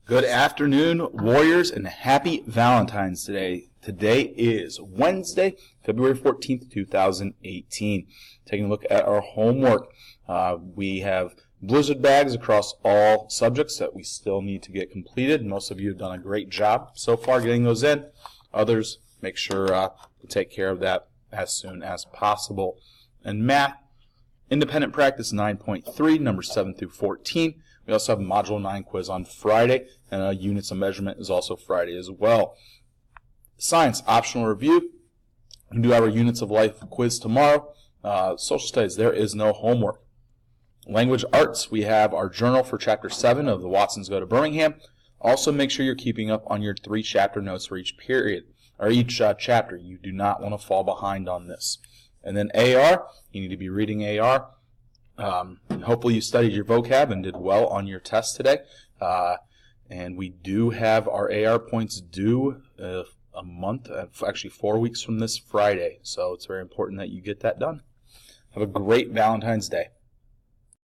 Good afternoon, Warriors, and happy Valentine's Day. Today is Wednesday, February 14th, 2018. Taking a look at our homework. We have blizzard bags across all subjects that we still need to get completed. Most of you have done a great job so far getting those in. Others, make sure to take care of that as soon as possible. And math, independent practice 9.3, numbers 7 through 14. We also have a Module 9 quiz on Friday, and units of measurement is also Friday as well. Science, optional review. We do have our units of life quiz tomorrow. Social studies, there is no homework. Language arts, we have our journal for Chapter 7 of the Watsons Go to Birmingham. Also, make sure you're keeping up on your 3 chapter notes for each period, or each chapter. You do not want to fall behind on this. And then AR, you need to be reading AR. Hopefully you studied your vocab and did well on your test today. And we do have our AR points due a month, actually 4 weeks from this Friday. So it's very important that you get that done. Have a great Valentine's Day.